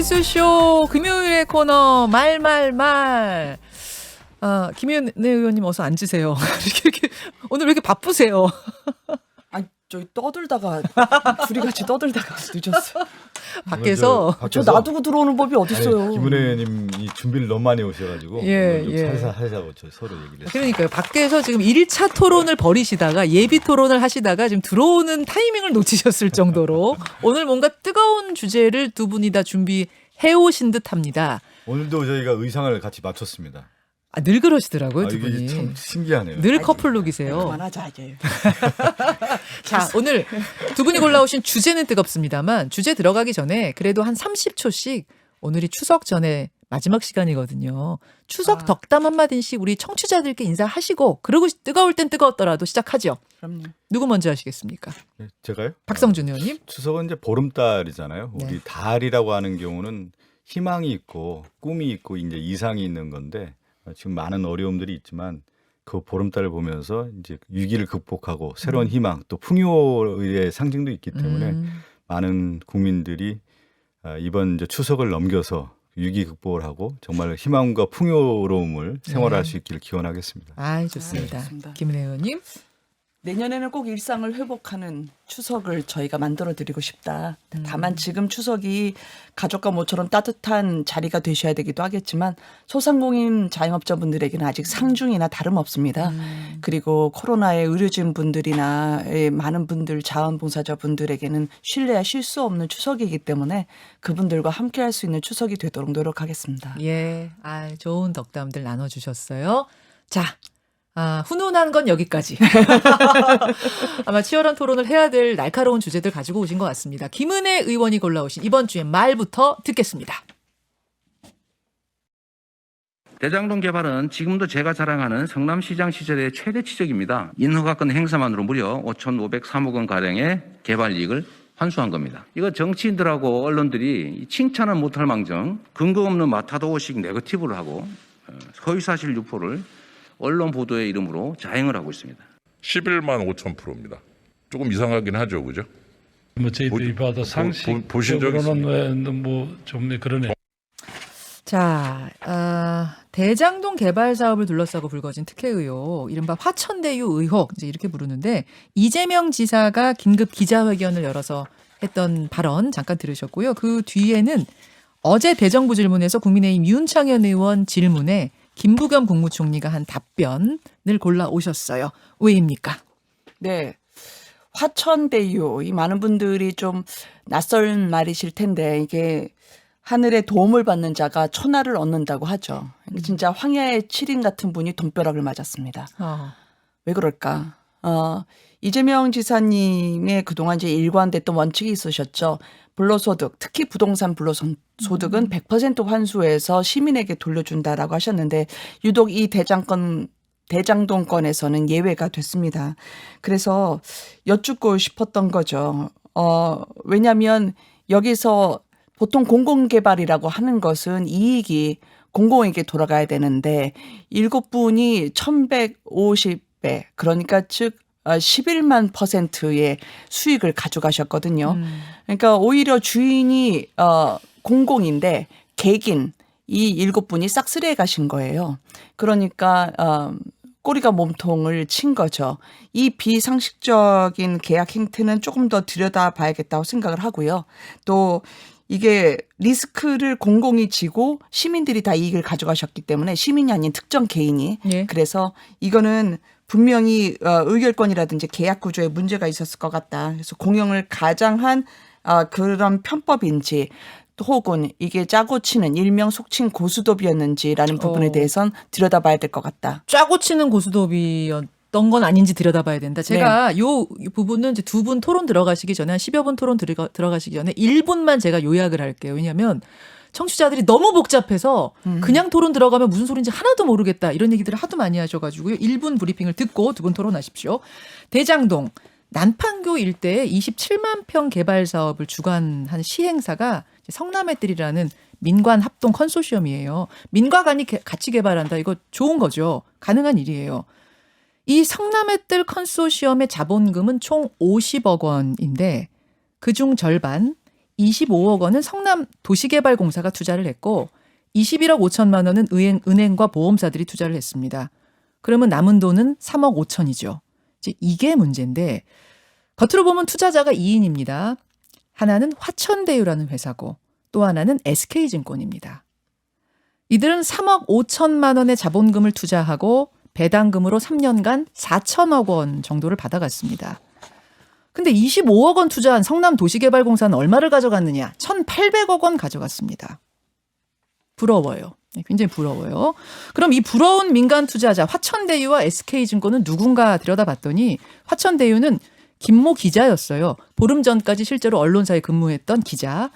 뉴스쇼 금요일의 코너 말말말. 김혜연 의원님 어서 앉으세요. 이렇게 오늘 왜 이렇게 바쁘세요? 아니 저기 떠들다가 둘이 같이 떠들다가 늦었어. 밖에서 저 놔두고 들어오는 법이 어딨어요. 김은혜 의원님이 준비를 너무 많이 오셔가지고 예, 좀 예. 살살하자고 저 서로 얘기를 했어요. 그러니까요. 밖에서 지금 1차 토론을 벌이시다가 예비 토론을 하시다가 지금 들어오는 타이밍을 놓치셨을 정도로 오늘 뭔가 뜨거운 주제를 두 분이 다 준비해 오신 듯합니다. 오늘도 저희가 의상을 같이 맞췄습니다. 늘 그러시더라고요, 두 이게 분이. 참 신기하네요. 늘 커플룩이세요. 그만하자 이제. 자, 오늘 두 분이 골라오신 주제는 뜨겁습니다만 주제 들어가기 전에 그래도 한 30초씩 오늘이 추석 전에 마지막 시간이거든요. 추석 덕담 한마디씩 우리 청취자들께 인사하시고 그러고 뜨거울 땐 뜨거웠더라도 시작하죠. 그럼요. 누구 먼저 하시겠습니까? 네, 제가요? 박성준 의원님. 추석은 이제 보름달이잖아요. 네. 우리 달이라고 하는 경우는 희망이 있고 꿈이 있고 이제 이상이 있는 건데 지금 많은 어려움들이 있지만 그 보름달을 보면서 이제 위기를 극복하고 새로운 희망 또 풍요의 상징도 있기 때문에 많은 국민들이 이번 이제 추석을 넘겨서 위기 극복을 하고 정말 희망과 풍요로움을 생활할 수 있기를 기원하겠습니다. 좋습니다. 좋습니다. 김은혜 의원님. 내년에는 꼭 일상을 회복하는 추석을 저희가 만들어드리고 싶다. 다만 지금 추석이 가족과 모처럼 따뜻한 자리가 되셔야 되기도 하겠지만 소상공인 자영업자분들에게는 아직 상중이나 다름없습니다. 그리고 코로나의 의료진 분들이나 많은 분들 자원봉사자분들에게는 신뢰야 쉴 수 없는 추석이기 때문에 그분들과 함께할 수 있는 추석이 되도록 노력하겠습니다. 예, 좋은 덕담들 나눠주셨어요. 자. 훈훈한 건 여기까지. 아마 치열한 토론을 해야 될 날카로운 주제들 가지고 오신 것 같습니다. 김은혜 의원이 골라오신 이번 주의 말부터 듣겠습니다. 대장동 개발은 지금도 제가 자랑하는 성남시장 시절의 최대 치적입니다. 인허가권 행사만으로 무려 5,503억 원 가량의 개발 이익을 환수한 겁니다. 이거 정치인들하고 언론들이 칭찬은 못할 망정 근거 없는 마타도식 네거티브를 하고 허위사실 유포를 언론 보도의 이름으로 자행을 하고 있습니다. 11만 5천 프로입니다. 조금 이상하긴 하죠, 그죠? 뭐 저희들이 봐도 보신 적 상식적으로는 뭐좀 그러네. 자, 대장동 개발 사업을 둘러싸고 불거진 특혜 의혹, 이른바 화천대유 의혹, 이제 이렇게 부르는데 이재명 지사가 긴급 기자회견을 열어서 했던 발언 잠깐 들으셨고요. 그 뒤에는 어제 대정부 질문에서 국민의힘 윤창현 의원 질문에 김부겸 국무총리가 한 답변을 골라 오셨어요. 왜입니까? 네. 화천대유, 이 많은 분들이 좀 낯선 말이실 텐데 이게 하늘의 도움을 받는 자가 천하를 얻는다고 하죠. 진짜 황야의 7인 같은 분이 돈벼락을 맞았습니다. 왜 그럴까? 이재명 지사님의 그동안 이제 일관됐던 원칙이 있으셨죠. 불로소득, 특히 부동산 불로소득은 100% 환수해서 시민에게 돌려준다라고 하셨는데 유독 이 대장동 건에서는 예외가 됐습니다. 그래서 여쭙고 싶었던 거죠. 왜냐하면 여기서 보통 공공개발이라고 하는 것은 이익이 공공에게 돌아가야 되는데 7분이 1150배 그러니까 즉 11만 %의 수익을 가져가셨거든요. 그러니까 오히려 주인이 공공인데 개긴 이 7분이 싹쓸이해 가신 거예요. 그러니까 꼬리가 몸통을 친 거죠. 이 비상식적인 계약 행태는 조금 더 들여다봐야겠다고 생각을 하고요. 또 이게 리스크를 공공이 지고 시민들이 다 이익을 가져가셨기 때문에 시민이 아닌 특정 개인이 예. 그래서 이거는 분명히 의결권이라든지 계약 구조에 문제가 있었을 것 같다. 그래서 공영을 가장한 그런 편법인지 혹은 이게 짜고 치는 일명 속칭 고수톱이었는지라는 부분에 대해선 들여다봐야 될 것 같다. 짜고 치는 고수톱이었던 건 아닌지 들여다봐야 된다. 제가 요 부분은 이제 두 분 토론 들어가시기 전에 한 10여 분 토론 들어가시기 전에 1분만 제가 요약을 할게요. 왜냐하면 청취자들이 너무 복잡해서 그냥 토론 들어가면 무슨 소리인지 하나도 모르겠다. 이런 얘기들을 하도 많이 하셔가지고요. 1분 브리핑을 듣고 두 분 토론하십시오. 대장동 난판교 일대에 27만 평 개발 사업을 주관한 시행사가 성남의뜰이라는 민관 합동 컨소시엄이에요. 민과 간이 같이 개발한다. 이거 좋은 거죠. 가능한 일이에요. 이 성남의뜰 컨소시엄의 자본금은 총 50억 원인데 그중 절반 25억 원은 성남 도시개발공사가 투자를 했고 21억 5천만 원은 은행과 보험사들이 투자를 했습니다. 그러면 남은 돈은 3억 5천이죠. 이게 문제인데 겉으로 보면 투자자가 2인입니다. 하나는 화천대유라는 회사고 또 하나는 SK증권입니다. 이들은 3억 5천만 원의 자본금을 투자하고 배당금으로 3년간 4천억 원 정도를 받아갔습니다. 근데 25억 원 투자한 성남도시개발공사는 얼마를 가져갔느냐? 1,800억 원 가져갔습니다. 부러워요. 굉장히 부러워요. 그럼 이 부러운 민간 투자자 화천대유와 SK증권은 누군가 들여다봤더니 화천대유는 김모 기자였어요. 보름 전까지 실제로 언론사에 근무했던 기자.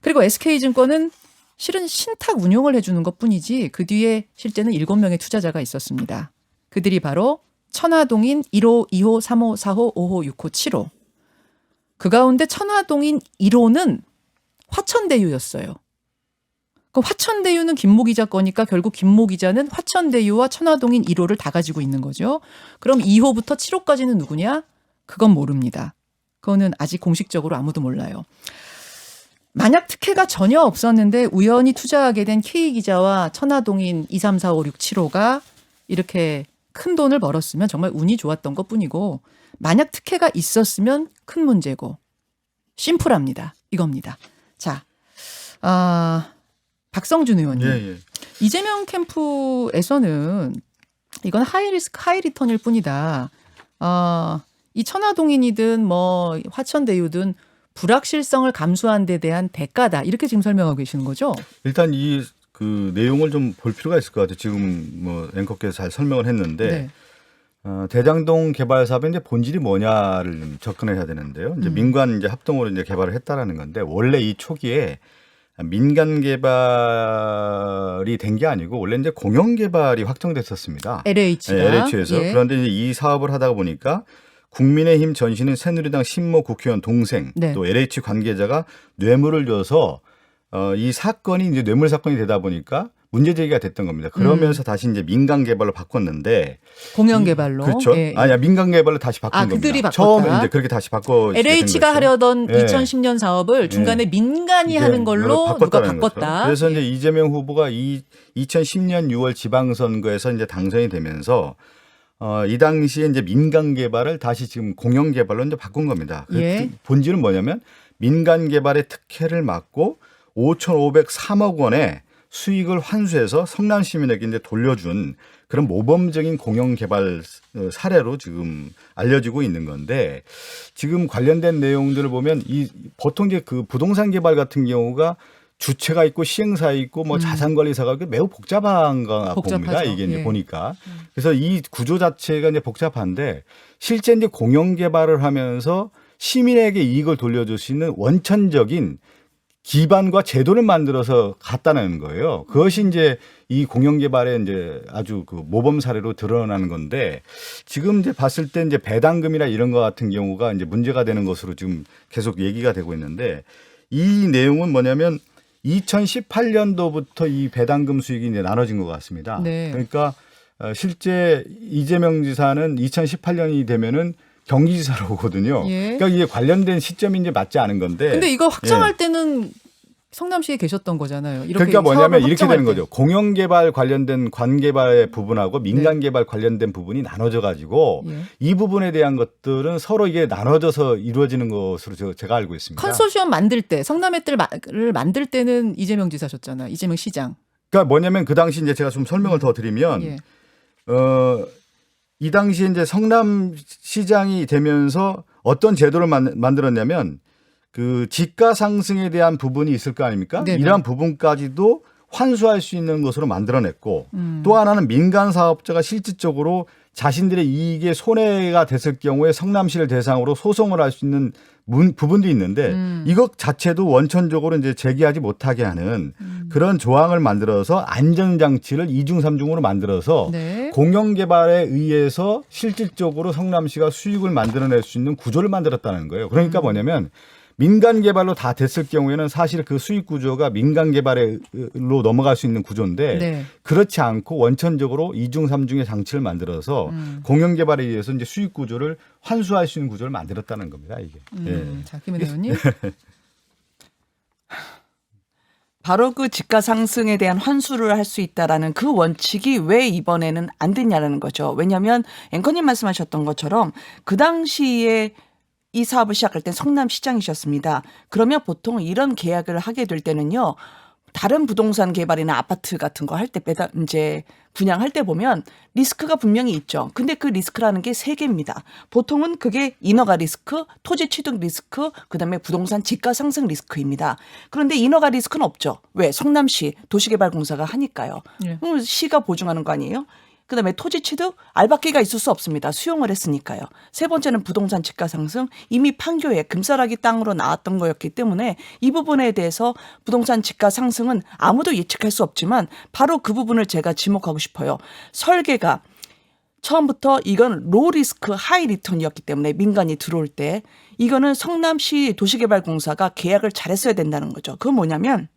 그리고 SK증권은 실은 신탁 운용을 해주는 것뿐이지 그 뒤에 실제는 7명의 투자자가 있었습니다. 그들이 바로 천화동인 1호, 2호, 3호, 4호, 5호, 6호, 7호. 그 가운데 천화동인 1호는 화천대유였어요. 그럼 화천대유는 김모 기자 거니까 결국 김모 기자는 화천대유와 천화동인 1호를 다 가지고 있는 거죠. 그럼 2호부터 7호까지는 누구냐? 그건 모릅니다. 그거는 아직 공식적으로 아무도 몰라요. 만약 특혜가 전혀 없었는데 우연히 투자하게 된 K기자와 천화동인 2, 3, 4, 5, 6, 7호가 이렇게 큰 돈을 벌었으면 정말 운이 좋았던 것뿐이고 만약 특혜가 있었으면 큰 문제고 심플합니다. 이겁니다. 자, 박성준 의원님. 예. 이재명 캠프에서는 이건 하이리스크 하이리턴일 뿐이다. 이 천화동인이든 뭐 화천대유든 불확실성을 감수한 데 대한 대가다. 이렇게 지금 설명하고 계시는 거죠? 일단 이 그 내용을 좀 볼 필요가 있을 것 같아요. 지금 뭐 앵커께서 잘 설명을 했는데 대장동 개발 사업의 이제 본질이 뭐냐를 좀 접근해야 되는데요. 이제 민간 이제 합동으로 이제 개발을 했다라는 건데 원래 이 초기에 민간 개발이 된 게 아니고 원래 이제 공영 개발이 확정됐었습니다. LH가. 네, LH에서. 예. 그런데 이제 이 사업을 하다가 보니까 국민의힘 전신인 새누리당 신모 국회의원 동생 네. 또 LH 관계자가 뇌물을 줘서 이 사건이 이제 뇌물 사건이 되다 보니까 문제 제기가 됐던 겁니다. 그러면서 다시 이제 민간 개발로 바꿨는데 공영 개발로. 그렇죠. 예. 아니야 민간 개발로 다시 바꾼 겁니다. 그들이 바꿨다. 처음에 이제 그렇게 다시 바꿔. LH가 하려던 예. 2010년 사업을 중간에 민간이 하는 걸로 누가 바꿨다는 바꿨다. 거죠. 그래서 이제 이재명 후보가 2010년 6월 지방선거에서 이제 당선이 되면서 이 당시에 이제 민간 개발을 다시 지금 공영 개발로 이제 바꾼 겁니다. 그 예. 본질은 뭐냐면 민간 개발의 특혜를 막고 5,503억 원의 수익을 환수해서 성남 시민에게 이제 돌려준 그런 모범적인 공영 개발 사례로 지금 알려지고 있는 건데 지금 관련된 내용들을 보면 이 보통 이제 그 부동산 개발 같은 경우가 주체가 있고 시행사 있고 뭐 자산관리사가 매우 복잡한가 봅니다. 이게 이제 예. 보니까 그래서 이 구조 자체가 이제 복잡한데 실제 이제 공영 개발을 하면서 시민에게 이익을 돌려줄 수 있는 원천적인 기반과 제도를 만들어서 갔다는 거예요. 그것이 이제 이 공영 개발의 이제 아주 그 모범 사례로 드러나는 건데 지금 이제 봤을 때 이제 배당금이나 이런 거 같은 경우가 이제 문제가 되는 것으로 지금 계속 얘기가 되고 있는데 이 내용은 뭐냐면 2018년도부터 이 배당금 수익이 이제 나눠진 것 같습니다. 네. 그러니까 실제 이재명 지사는 2018년이 되면은 경기지사로 오거든요. 예. 그러니까 이게 관련된 시점이 이제 맞지 않은 건데. 근데 이거 확정할 예. 때는 성남시에 계셨던 거잖아요. 이렇게 그러니까 뭐냐면 사업을 이렇게 확정할 되는 때. 거죠. 공영개발 관련된 관개발 부분하고 민간개발 관련된 부분이 나눠져 가지고 예. 이 부분에 대한 것들은 서로 이게 나눠져서 이루어지는 것으로 제가 알고 있습니다. 컨소시엄 만들 때 성남의 뜰을 만들 때는 이재명 지사셨잖아. 이재명 시장. 그러니까 뭐냐면 그 당시 이제 제가 좀 설명을 더 드리면 예. 이 당시에 이제 성남시장이 되면서 어떤 제도를 만들었냐면 그 지가 상승에 대한 부분이 있을 거 아닙니까? 네네. 이러한 부분까지도 환수할 수 있는 것으로 만들어냈고 또 하나는 민간 사업자가 실질적으로 자신들의 이익에 손해가 됐을 경우에 성남시를 대상으로 소송을 할 수 있는 부분도 있는데 이것 자체도 원천적으로 이제 제기하지 못하게 하는 그런 조항을 만들어서 안전장치를 2중 3중으로 만들어서 네. 공영개발에 의해서 실질적으로 성남시가 수익을 만들어낼 수 있는 구조를 만들었다는 거예요. 그러니까 뭐냐면 민간 개발로 다 됐을 경우에는 사실 그 수익 구조가 민간 개발로 넘어갈 수 있는 구조인데 네. 그렇지 않고 원천적으로 2중 3중의 장치를 만들어서 공영 개발에 의해서 이제 수익 구조를 환수할 수 있는 구조를 만들었다는 겁니다. 이게. 예. 자, 김은혜 의원님. 바로 그 지가 상승에 대한 환수를 할 수 있다라는 그 원칙이 왜 이번에는 안 됐냐라는 거죠. 왜냐하면 앵커님 말씀하셨던 것처럼 그 당시에 이 사업을 시작할 때 성남시장이셨습니다. 그러면 보통 이런 계약을 하게 될 때는요. 다른 부동산 개발이나 아파트 같은 거 할 때 이제 분양할 때 보면 리스크가 분명히 있죠. 근데 그 리스크라는 게 세 개입니다. 보통은 그게 인허가 리스크, 토지 취득 리스크, 그다음에 부동산 지가 상승 리스크입니다. 그런데 인허가 리스크는 없죠. 왜? 성남시 도시개발공사가 하니까요. 예. 그럼 시가 보증하는 거 아니에요? 그다음에 토지 취득 알박기가 있을 수 없습니다. 수용을 했으니까요. 세 번째는 부동산 지가 상승. 이미 판교에 금싸라기 땅으로 나왔던 거였기 때문에 이 부분에 대해서 부동산 지가 상승은 아무도 예측할 수 없지만 바로 그 부분을 제가 지목하고 싶어요. 설계가 처음부터 이건 로 리스크 하이 리턴이었기 때문에 민간이 들어올 때 이거는 성남시 도시개발공사가 계약을 잘했어야 된다는 거죠. 그건 뭐냐면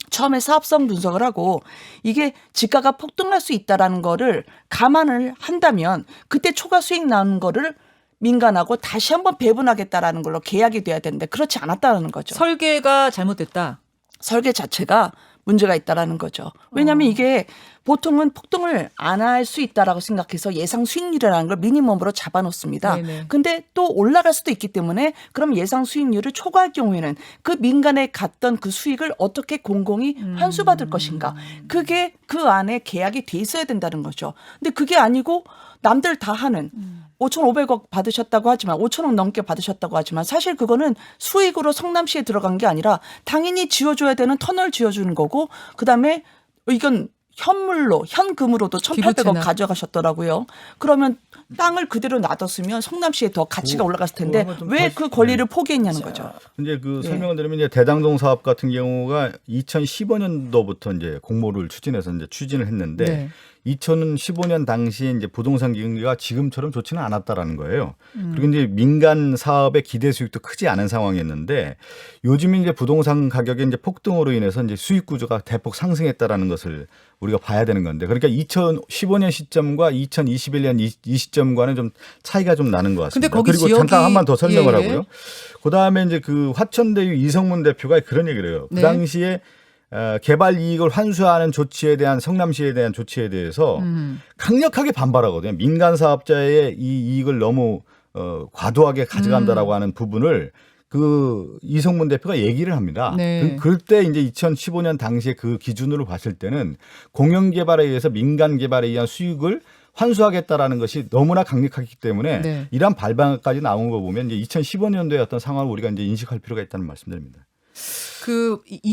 처음에 사업성 분석을 하고 이게 지가가 폭등할 수 있다라는 거를 감안을 한다면 그때 초과 수익 나는 거를 민간하고 다시 한번 배분하겠다라는 걸로 계약이 돼야 되는데 그렇지 않았다는 거죠. 설계가 잘못됐다. 설계 자체가 문제가 있다라는 거죠. 왜냐하면 이게 보통은 폭등을 안 할 수 있다라고 생각해서 예상 수익률이라는 걸 미니멈으로 잡아놓습니다. 네네. 근데 또 올라갈 수도 있기 때문에 그럼 예상 수익률을 초과할 경우에는 그 민간에 갔던 그 수익을 어떻게 공공이 환수받을 것인가. 그게 그 안에 계약이 돼 있어야 된다는 거죠. 근데 그게 아니고 남들 다 하는 5,500억 받으셨다고 하지만 5,000억 넘게 받으셨다고 하지만 사실 그거는 수익으로 성남시에 들어간 게 아니라 당연히 지어줘야 되는 터널 지어주는 거고 그다음에 이건 현물로 현금으로도 1,800억 기부채나. 가져가셨더라고요. 그러면 땅을 그대로 놔뒀으면 성남시에 더 가치가 올라갔을 텐데 그거는 좀 왜 다시- 그 권리를 포기했냐는 거죠. 이제 그 예. 설명을 드리면 이제 대장동 사업 같은 경우가 2015년도부터 이제 공모를 추진해서 이제 추진을 했는데 네. 2015년 당시에 이제 부동산 경기가 지금처럼 좋지는 않았다라는 거예요. 그리고 이제 민간 사업의 기대 수익도 크지 않은 상황이었는데 요즘 이제 부동산 가격의 이제 폭등으로 인해서 이제 수익 구조가 대폭 상승했다라는 것을 우리가 봐야 되는 건데 그러니까 2015년 시점과 2021년 이 시점과는 좀 차이가 좀 나는 것 같습니다. 근데 거기 그리고 지역이- 잠깐 한 번 더 설명을 예. 하고요. 그다음에 이제 그 화천대유 이성문 대표가 그런 얘기를 해요. 그 네. 당시에 개발 이익을 환수하는 조치에 대한 성남시에 대한 조치에 대해서 강력하게 반발하거든요. 민간 사업자의 이 이익을 너무 과도하게 가져간다라고 하는 부분을 그 이성문 대표가 얘기를 합니다. 네. 그때 이제 2015년 당시에 그 기준으로 봤을 때는 공영 개발에 의해서 민간 개발에 의한 수익을 환수하겠다라는 것이 너무나 강력하기 때문에 네. 이러한 발방까지 나온 거 보면 이제 2015년도에 어떤 상황을 우리가 이제 인식할 필요가 있다는 말씀드립니다.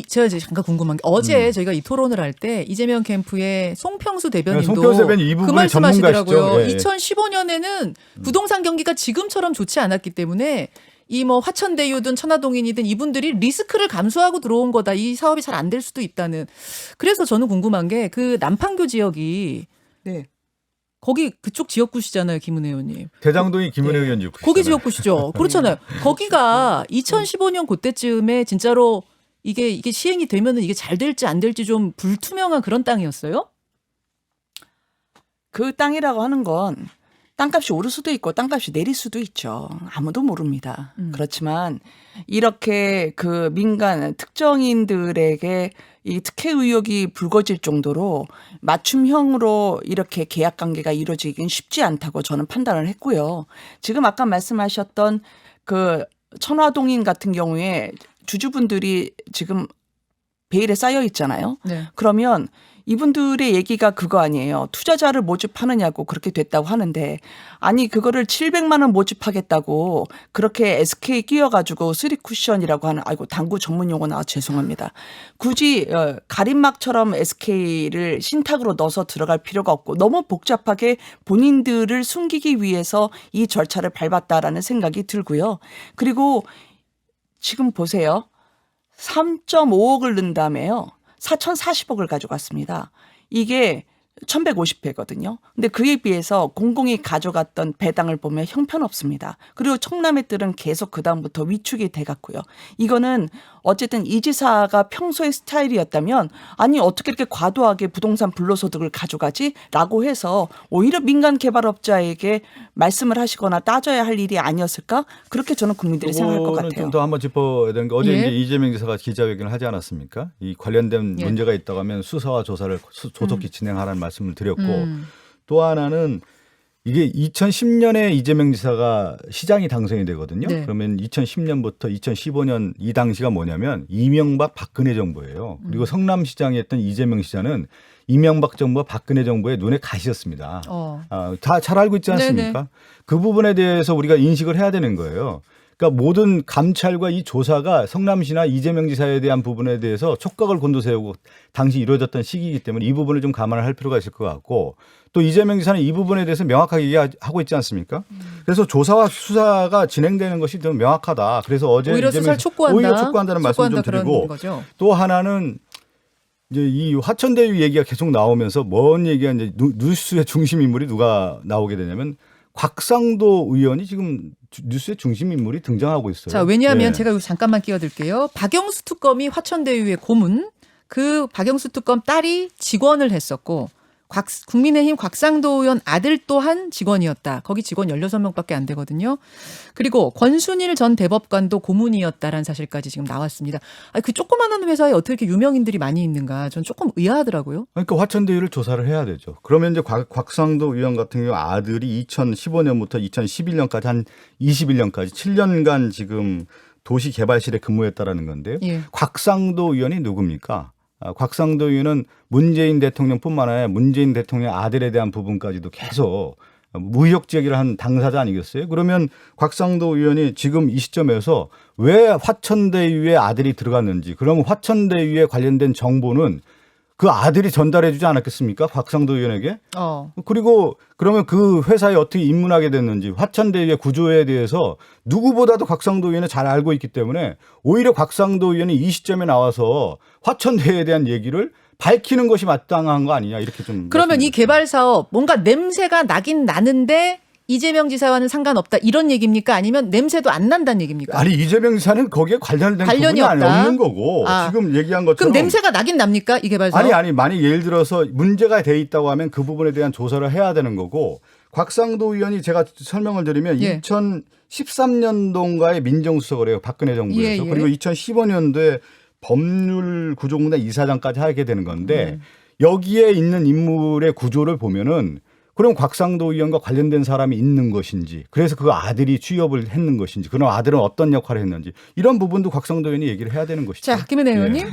제가 이제 잠깐 궁금한 게 어제 저희가 이 토론을 할 때 이재명 캠프의 송평수 대변인도 송평수 대변인 이 그 부분의 말씀하시더라고요. 전문가시죠. 예, 예. 2015년에는 부동산 경기가 지금처럼 좋지 않았기 때문에 이 뭐 화천대유든 천화동인이든 이분들이 리스크를 감수하고 들어온 거다. 이 사업이 잘 안 될 수도 있다는. 그래서 저는 궁금한 게 그 남판교 지역이 네. 거기 그쪽 지역구시잖아요, 김은혜 의원님. 대장동이 김은혜 네. 의원 지역구. 거기 지역구시죠. 그렇잖아요. 거기가 2015년 그때쯤에 진짜로 이게 시행이 되면은 이게 잘 될지 안 될지 좀 불투명한 그런 땅이었어요? 그 땅이라고 하는 건 땅값이 오를 수도 있고 땅값이 내릴 수도 있죠. 아무도 모릅니다. 그렇지만 이렇게 그 민간 특정인들에게 이 특혜 의혹이 불거질 정도로 맞춤형으로 이렇게 계약 관계가 이루어지긴 쉽지 않다고 저는 판단을 했고요. 지금 아까 말씀하셨던 그 천화동인 같은 경우에 주주분들이 지금 베일에 쌓여 있잖아요. 네. 그러면 이분들의 얘기가 그거 아니에요. 투자자를 모집하느냐고 그렇게 됐다고 하는데 아니 그거를 700만 원 모집하겠다고 그렇게 SK 끼워가지고 3쿠션이라고 하는 아이고 당구 전문 용어 나와 죄송합니다. 굳이 가림막처럼 SK를 신탁으로 넣어서 들어갈 필요가 없고 너무 복잡하게 본인들을 숨기기 위해서 이 절차를 밟았다라는 생각이 들고요. 그리고 지금 보세요. 3.5억을 넣은 다음에요. 4,040억을 가져갔습니다. 이게 1150회거든요. 근데 그에 비해서 공공이 가져갔던 배당을 보면 형편없습니다. 그리고 청남의 뜰은 계속 그다음부터 위축이 돼갔고요. 이거는 어쨌든 이 지사가 평소의 스타일이었다면 아니 어떻게 이렇게 과도하게 부동산 불로소득을 가져가지? 라고 해서 오히려 민간 개발업자에게 말씀을 하시거나 따져야 할 일이 아니었을까? 그렇게 저는 국민들이 생각할 것 같아요. 좀 더 한번 짚어야 되는 게 어제 예. 이제 이재명 지사가 기자회견을 하지 않았습니까? 이 관련된 예. 문제가 있다고 하면 수사와 조사를 조속히 진행하라는 말씀을 드렸고 음. 또 하나는 이게 2010년에 이재명 지사가 시장이 당선이 되거든요. 네. 그러면 2010년부터 2015년 이 당시가 뭐냐면 이명박 박근혜 정부예요. 그리고 성남시장이 했던 이재명 시장은 이명박 정부와 박근혜 정부의 눈에 가시였습니다. 다 잘 알고 있지 않습니까? 네네. 그 부분에 대해서 우리가 인식을 해야 되는 거예요. 그러니까 모든 감찰과 이 조사가 성남시나 이재명 지사에 대한 부분에 대해서 촉각을 곤두세우고 당시 이루어졌던 시기이기 때문에 이 부분을 좀 감안을 할 필요가 있을 것 같고 또 이재명 지사는 이 부분에 대해서 명확하게 얘기하고 있지 않습니까? 그래서 조사와 수사가 진행되는 것이 좀 명확하다. 그래서 어제 오히려 이재명 수사를 촉구한다. 오히려 촉구한다는 말씀을 좀 그런 드리고 거죠. 또 하나는 이제 이 화천대유 얘기가 계속 나오면서 뭔 얘기가 이제 뉴스의 중심 인물이 누가 나오게 되냐면 곽상도 의원이 지금 뉴스의 중심 인물이 등장하고 있어요. 자, 왜냐하면 예. 제가 여기 잠깐만 끼어들게요. 박영수 특검이 화천대유의 고문, 그 박영수 특검 딸이 직원을 했었고 국민의힘 곽상도 의원 아들 또한 직원이었다. 거기 직원 16명밖에 안 되거든요. 그리고 권순일 전 대법관도 고문이었다라는 사실까지 지금 나왔습니다. 그 조그마한 회사에 어떻게 이렇게 유명인들이 많이 있는가 전 조금 의아하더라고요. 그러니까 화천대유를 조사를 해야 되죠. 그러면 이제 곽상도 의원 같은 경우 아들이 2015년부터 2011년까지 한 21년까지 7년간 지금 도시개발실에 근무했다라는 건데요. 예. 곽상도 의원이 누굽니까? 곽상도 의원은 문재인 대통령뿐만 아니라 문재인 대통령 아들에 대한 부분까지도 계속 무역 제기를 한 당사자 아니겠어요? 그러면 곽상도 의원이 지금 이 시점에서 왜 화천대유에 아들이 들어갔는지, 그러면 화천대유에 관련된 정보는 그 아들이 전달해 주지 않았겠습니까? 곽상도 의원에게? 그리고 그러면 그 회사에 어떻게 입문하게 됐는지 화천대유의 구조에 대해서 누구보다도 곽상도 의원은 잘 알고 있기 때문에 오히려 곽상도 의원이 이 시점에 나와서 화천대유에 대한 얘기를 밝히는 것이 마땅한 거 아니냐 이렇게 좀. 그러면 이 개발 사업 뭔가 냄새가 나긴 나는데 이재명 지사와는 상관없다 이런 얘기입니까? 아니면 냄새도 안 난다는 얘기입니까? 아니 이재명 지사는 거기에 관련된 부분이 없다. 없는 거고 지금 얘기한 것처럼. 그럼 냄새가 나긴 납니까? 이 개발 사업? 아니 만약 예를 들어서 문제가 돼 있다고 하면 그 부분에 대한 조사를 해야 되는 거고 곽상도 의원이 제가 설명을 드리면 예. 2013년도인가에 민정수석을 해요. 박근혜 정부에서. 예. 그리고 2015년도에 법률구조공단 이사장까지 하게 되는 건데 여기에 있는 인물의 구조를 보면은 그럼 곽상도 의원과 관련된 사람이 있는 것인지 그래서 그 아들이 취업을 했는 것인지 그럼 아들은 어떤 역할을 했는지 이런 부분도 곽상도 의원이 얘기를 해야 되는 것이죠. 자, 김은혜 의원님.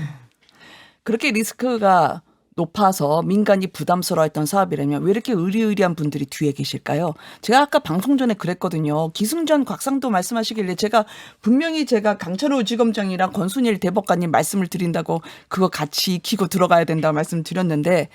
그렇게 리스크가 높아서 민간이 부담스러워했던 사업이라면 왜 이렇게 의리의리한 분들이 뒤에 계실까요? 제가 아까 방송 전에 그랬거든요. 기승전 곽상도 말씀하시길래 제가 분명히 제가 강철호 지검장이랑 권순일 대법관님 말씀을 드린다고 그거 같이 익히고 들어가야 된다고 말씀드렸는데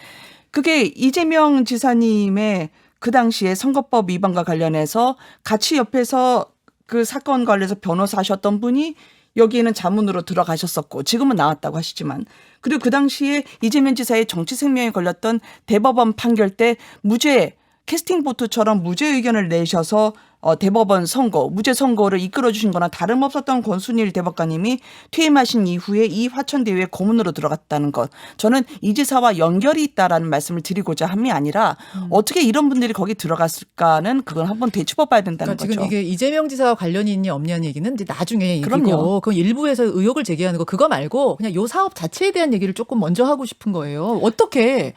그게 이재명 지사님의 그 당시에 선거법 위반과 관련해서 같이 옆에서 그 사건 관련해서 변호사 하셨던 분이 여기에는 자문으로 들어가셨었고 지금은 나왔다고 하시지만 그리고 그 당시에 이재명 지사의 정치 생명에 걸렸던 대법원 판결 때 무죄 캐스팅 보트처럼 무죄 의견을 내셔서 대법원 선고, 무죄 선고를 이끌어 주신 거나 다름없었던 권순일 대법관님이 퇴임하신 이후에 이 화천대유에 고문으로 들어갔다는 것. 저는 이 지사와 연결이 있다라는 말씀을 드리고자 함이 아니라 어떻게 이런 분들이 거기 들어갔을까는 그건 한번 되짚어 봐야 된다는 그러니까 거죠. 지금 이게 이재명 지사와 관련이 있냐 없냐는 얘기는 이제 나중에 얘기고 그럼요. 그건 일부에서 의혹을 제기하는 거 그거 말고 그냥 요 사업 자체에 대한 얘기를 조금 먼저 하고 싶은 거예요. 어떻게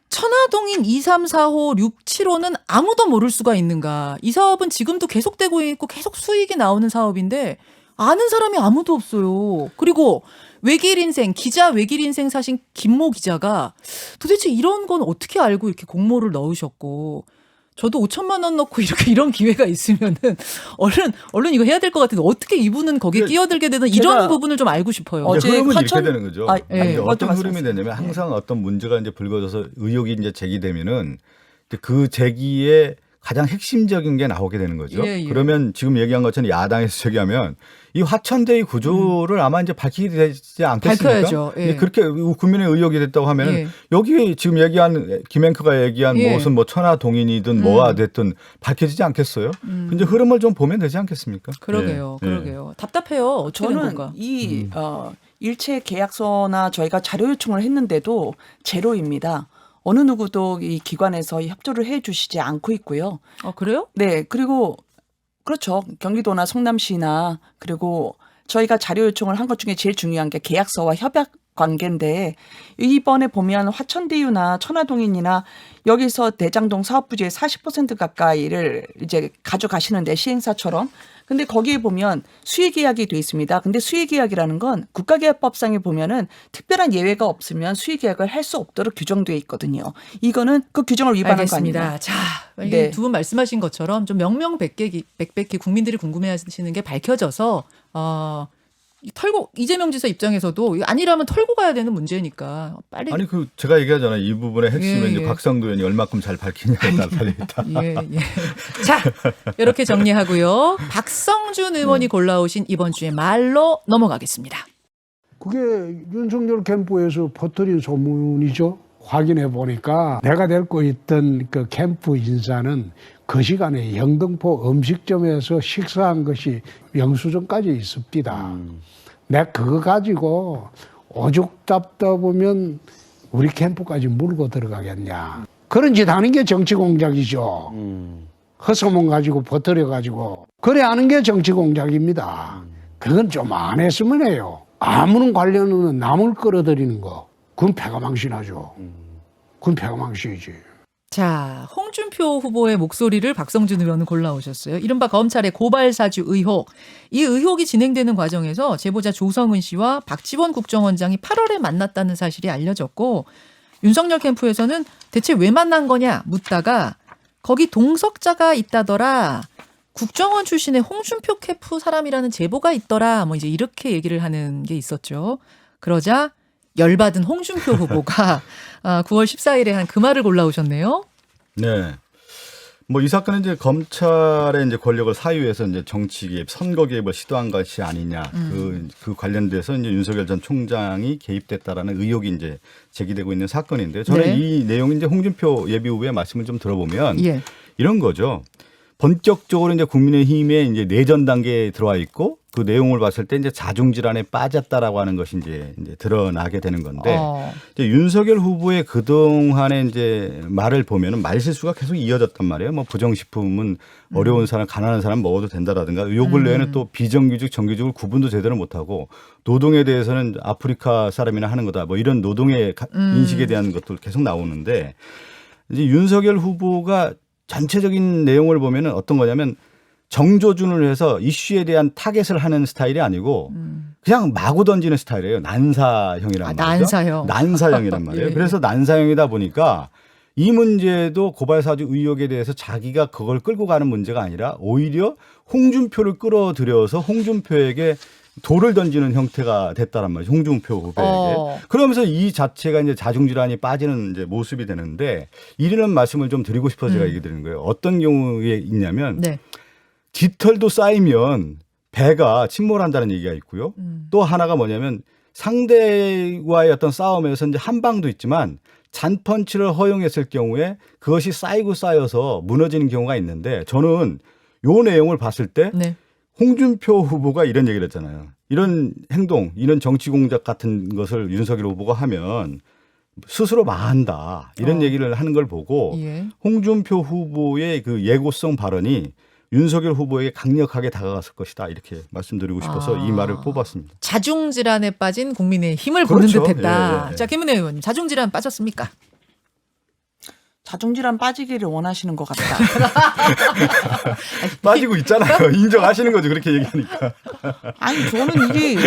천화동인 2, 3, 4호, 6, 7호는 아무도 모를 수가 있는가. 이 사업은 지금도 계속되고 있고 계속 수익이 나오는 사업인데 아는 사람이 아무도 없어요. 그리고 외길 인생, 기자 외길 인생 사신 김모 기자가 도대체 이런 건 어떻게 알고 이렇게 공모를 넣으셨고 저도 5천만 원 넣고 이런 기회가 있으면은 얼른 이거 해야 될 것 같은데 어떻게 이분은 거기에 끼어들게 되는 이런 제가 부분을 좀 알고 싶어요. 어제 흐름은 화천- 이렇게 되는 거죠. 예. 어떤 어떤 흐름이 되냐면 항상 어떤 문제가 이제 불거져서 의혹이 이제 제기되면은 그 제기에 가장 핵심적인 게 나오게 되는 거죠. 예, 예. 그러면 지금 얘기한 것처럼 야당에서 저기하면 이 화천대유 구조를 아마 이제 밝히게 되지 않겠습니까? 밝혀야죠. 예. 그렇게 국민의 의혹이 됐다고 하면 예. 여기 지금 얘기한 김앵커가 얘기한 예. 무슨 뭐 천하동인이든 뭐가 됐든 밝혀지지 않겠어요? 이제 흐름을 좀 보면 되지 않겠습니까? 그러게요. 예. 예. 그러게요. 답답해요. 어떻게 된 저는 건가? 이 일체 계약서나 저희가 자료 요청을 했는데도 제로입니다. 어느 누구도 이 기관에서 협조를 해주시지 않고 있고요. 그래요? 네, 그리고 그렇죠. 경기도나 성남시나 그리고 저희가 자료 요청을 한 것 중에 제일 중요한 게 계약서와 협약 관계인데 이번에 보면 화천대유나 천화동인이나 여기서 대장동 사업부지의 40% 가까이를 이제 가져가시는데 시행사처럼. 근데 거기에 보면 수의계약이 돼 있습니다. 근데 수의계약이라는 건 국가계약법상에 보면은 특별한 예외가 없으면 수의계약을 할 수 없도록 규정돼 있거든요. 이거는 그 규정을 위반한 거 아니에요. 알겠습니다. 자, 네. 두 분 말씀하신 것처럼 좀 명명백백히 국민들이 궁금해하시는 게 밝혀져서 털고 이재명 지사 입장에서도 이거 아니라면 털고 가야 되는 문제니까 빨리. 아니 그 제가 얘기하잖아요. 이 부분의 핵심은 예, 이제 예. 곽상도 의원이 얼마큼 잘 밝히냐에 따라 달려있다. 예, 예. 자, 이렇게 정리하고요. 박성준 의원이 골라오신 이번 주의 말로 넘어가겠습니다. 그게 윤석열 캠프에서 퍼뜨린 소문이죠. 확인해 보니까 내가 데리고 있던 그 캠프 인사는 그 시간에 영등포 음식점에서 식사한 것이 영수증까지 있습니다. 내가 그거 가지고 오죽 답답하면 우리 캠프까지 물고 들어가겠냐. 그런 짓 하는 게 정치 공작이죠. 헛소문 가지고 퍼뜨려 가지고 그래 하는 게 정치 공작입니다. 그건 좀 안 했으면 해요. 아무런 관련 없는 남을 끌어들이는 거 그건 패가망신하죠. 그건 패가망신이지. 자, 홍준표 후보의 목소리를 박성준 의원은 골라오셨어요. 이른바 검찰의 고발사주 의혹. 이 의혹이 진행되는 과정에서 제보자 조성은 씨와 박지원 국정원장이 8월에 만났다는 사실이 알려졌고 윤석열 캠프에서는 대체 왜 만난 거냐 묻다가 거기 동석자가 있다더라. 국정원 출신의 홍준표 캠프 사람이라는 제보가 있더라. 뭐 이제 이렇게 얘기를 하는 게 있었죠. 그러자 열받은 홍준표 후보가 9월 14일에 한 그 말을 골라오셨네요. 네. 뭐 이 사건은 이제 검찰의 이제 권력을 사유해서 이제 정치 개입, 선거 개입을 시도한 것이 아니냐. 그 관련돼서 이제 윤석열 전 총장이 개입됐다라는 의혹이 이제 제기되고 있는 사건인데요. 저는 네. 이 내용이 이제 홍준표 예비 후보의 말씀을 좀 들어보면 예. 이런 거죠. 본격적으로 이제 국민의힘에 이제 내전 단계에 들어와 있고 그 내용을 봤을 때 이제 자중질환에 빠졌다라고 하는 것이 이제 드러나게 되는 건데 이제 윤석열 후보의 그동안의 이제 말을 보면은 말 실수가 계속 이어졌단 말이에요. 뭐 부정식품은 어려운 사람, 가난한 사람 먹어도 된다라든가 요 근래에는 또 비정규직, 정규직을 구분도 제대로 못하고 노동에 대해서는 아프리카 사람이나 하는 거다. 뭐 이런 노동의 인식에 대한 것도 계속 나오는데 이제 윤석열 후보가 전체적인 내용을 보면은 어떤 거냐면 정조준을 해서 이슈에 대한 타겟을 하는 스타일이 아니고 그냥 마구 던지는 스타일이에요. 난사형이란 말이죠. 난사형. 난사형이란 말이에요. 예. 그래서 난사형이다 보니까 이 문제도 고발사주 의혹에 대해서 자기가 그걸 끌고 가는 문제가 아니라 오히려 홍준표를 끌어들여서 홍준표에게 돌을 던지는 형태가 됐다란 말이죠. 홍준표 후보에게. 그러면서 이 자체가 이제 자중질환이 빠지는 이제 모습이 되는데 이런 말씀을 좀 드리고 싶어서 제가 얘기 드리는 거예요. 어떤 경우에 있냐면 네. 깃털도 쌓이면 배가 침몰한다는 얘기가 있고요. 또 하나가 뭐냐면 상대와의 어떤 싸움에서 이제 한 방도 있지만 잔펀치를 허용했을 경우에 그것이 쌓이고 쌓여서 무너지는 경우가 있는데 저는 요 내용을 봤을 때 네. 홍준표 후보가 이런 얘기를 했잖아요. 이런 행동, 이런 정치 공작 같은 것을 윤석열 후보가 하면 스스로 망한다. 이런 얘기를 하는 걸 보고 예. 홍준표 후보의 그 예고성 발언이 윤석열 후보에게 강력하게 다가갔을 것이다. 이렇게 말씀드리고 싶어서 이 말을 뽑았습니다. 자중질환에 빠진 국민의 힘을 보는 그렇죠. 듯했다. 예, 예. 자, 김은혜 의원님, 자중질환 빠졌습니까? 자중질환 빠지기를 원하시는 것 같다. 빠지고 있잖아요. 인정하시는 거죠. 그렇게 얘기하니까. 아니 저는 이게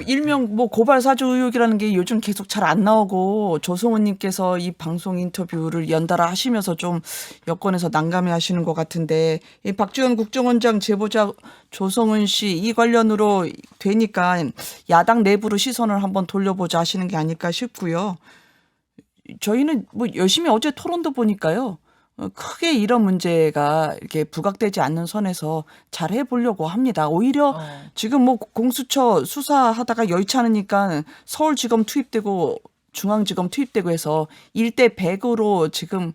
일명 뭐 고발 사주 의혹이라는 게 요즘 계속 잘 안 나오고 조성은님께서 이 방송 인터뷰를 연달아 하시면서 좀 여권에서 난감해하시는 것 같은데 이 박지원 국정원장 제보자 조성은 씨 이 관련으로 되니까 야당 내부로 시선을 한번 돌려보자 하시는 게 아닐까 싶고요. 저희는 뭐 열심히 어제 토론도 보니까요. 크게 이런 문제가 이렇게 부각되지 않는 선에서 잘 해보려고 합니다. 오히려 지금 뭐 공수처 수사하다가 여의치 않으니까 서울지검 투입되고 중앙지검 투입되고 해서 1대 100으로 지금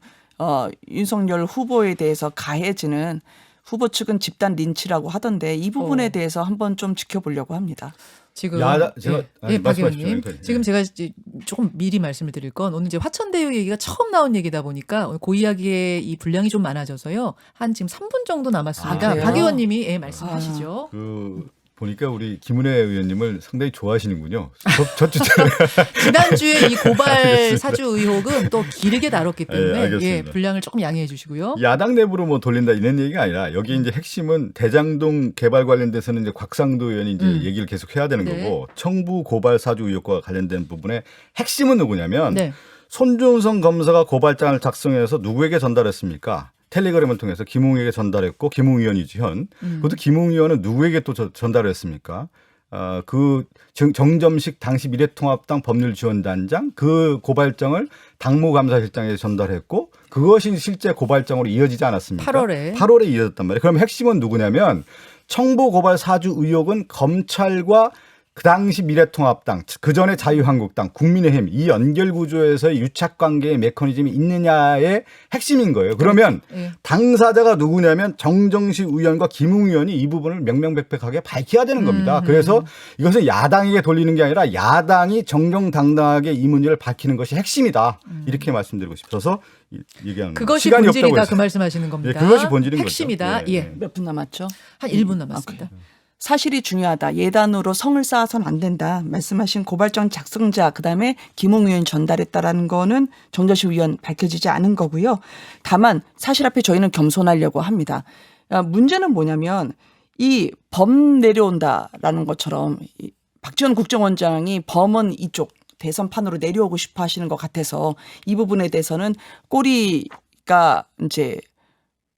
윤석열 후보에 대해서 가해지는 후보 측은 집단 린치라고 하던데 이 부분에 대해서 한번 좀 지켜보려고 합니다. 지금 제가 박 말씀하십시오. 의원님 그러니까, 지금 제가 이제 조금 미리 말씀을 드릴 건 오늘 이제 화천대유 얘기가 처음 나온 얘기다 보니까 오늘 그 이야기의 이 분량이 좀 많아져서요. 한 지금 3분 정도 남았습니다. 그래요? 박 의원님이 말씀하시죠. 보니까 우리 김은혜 의원님을 상당히 좋아하시는군요. 저주처럼. 지난주에 이 고발 사주 의혹은 또 길게 다뤘기 때문에 알겠습니다. 분량을 조금 양해해 주시고요. 야당 내부로 뭐 돌린다 이런 얘기가 아니라 여기 이제 핵심은 대장동 개발 관련돼서는 이제 곽상도 의원이 이제 얘기를 계속 해야 되는 네. 거고 청부 고발 사주 의혹과 관련된 부분에 핵심은 누구냐면 네. 손준성 검사가 고발장을 작성해서 누구에게 전달했습니까? 텔레그램을 통해서 김웅에게 전달했고 김웅 의원이죠 현. 그것도 김웅 의원은 누구에게 또 전달을 했습니까? 그 정점식 당시 미래통합당 법률지원단장 그 고발장을 당무감사실장에게 전달했고 그것이 실제 고발장으로 이어지지 않았습니까? 8월에 이어졌단 말이에요. 그럼 핵심은 누구냐면 청부 고발 사주 의혹은 검찰과 그 당시 미래통합당, 그 전에 자유한국당, 국민의힘 이 연결 구조에서의 유착관계의 메커니즘이 있느냐의 핵심인 거예요. 그러면 당사자가 누구냐면 정정식 의원과 김웅 의원이 이 부분을 명명백백하게 밝혀야 되는 겁니다. 그래서 이것은 야당에게 돌리는 게 아니라 야당이 정정당당하게 이 문제를 밝히는 것이 핵심이다. 이렇게 말씀드리고 싶어서 얘기하는 거예요. 그것이 시간이 본질이다 없다고 그 말씀하시는 겁니다. 네, 그것이 본질인 핵심이다. 거죠. 예. 몇 분 남았죠? 한 1분 남았습니다. 사실이 중요하다. 예단으로 성을 쌓아서는 안 된다. 말씀하신 고발장 작성자 그다음에 김웅 의원 전달했다라는 거는 정저식 의원 밝혀지지 않은 거고요. 다만 사실 앞에 저희는 겸손하려고 합니다. 문제는 뭐냐면 이 범 내려온다라는 것처럼 박지원 국정원장이 범은 이쪽 대선판으로 내려오고 싶어 하시는 것 같아서 이 부분에 대해서는 꼬리가 이제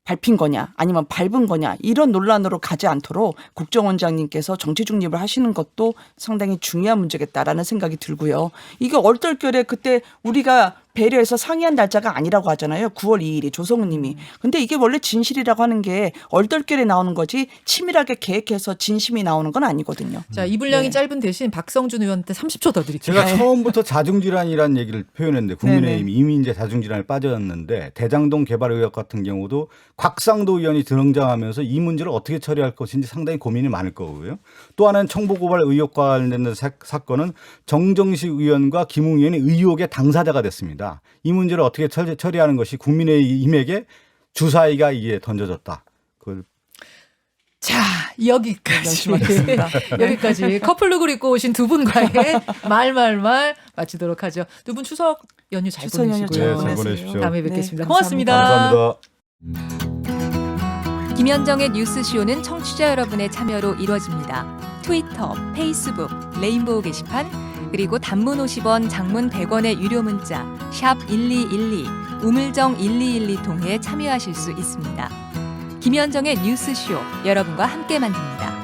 밟힌 거냐 아니면 밟은 거냐 이런 논란으로 가지 않도록 국정원장님께서 정치 중립을 하시는 것도 상당히 중요한 문제겠다라는 생각이 들고요. 이게 얼떨결에 그때 우리가 배려해서 상의한 날짜가 아니라고 하잖아요. 9월 2일이 조성은 님이. 근데 이게 원래 진실이라고 하는 게 얼떨결에 나오는 거지 치밀하게 계획해서 진심이 나오는 건 아니거든요. 자, 이 분량이 짧은 대신 박성준 의원한테 30초 더 드릴게요. 제가 처음부터 자중질환이라는 얘기를 표현했는데 국민의힘이 이미 이제 자중질환에 빠졌는데 대장동 개발 의혹 같은 경우도 곽상도 의원이 등장하면서 이 문제를 어떻게 처리할 것인지 상당히 고민이 많을 거고요. 또 하나는 청부고발 의혹과 관련된 사건은 정정식 의원과 김웅 의원이 의혹의 당사자가 됐습니다. 이 문제를 어떻게 처리하는 것이 국민의힘에게 주사위가 이게 던져졌다. 그걸 자, 여기까지. 하겠습니다. 여기까지 커플룩을 입고 오신 두 분과의 말 마치도록 하죠. 두 분 추석 연휴 잘 추석 연휴 보내시고요. 잘 잘 보내십시오. 다음에 뵙겠습니다. 네, 고맙습니다. 감사합니다. 김현정의 뉴스쇼는 청취자 여러분의 참여로 이루어집니다. 트위터, 페이스북, 레인보우 게시판, 그리고 단문 50원, 장문 100원의 유료 문자 샵 1212, 우물정 1212 통해 참여하실 수 있습니다. 김현정의 뉴스쇼, 여러분과 함께 만듭니다.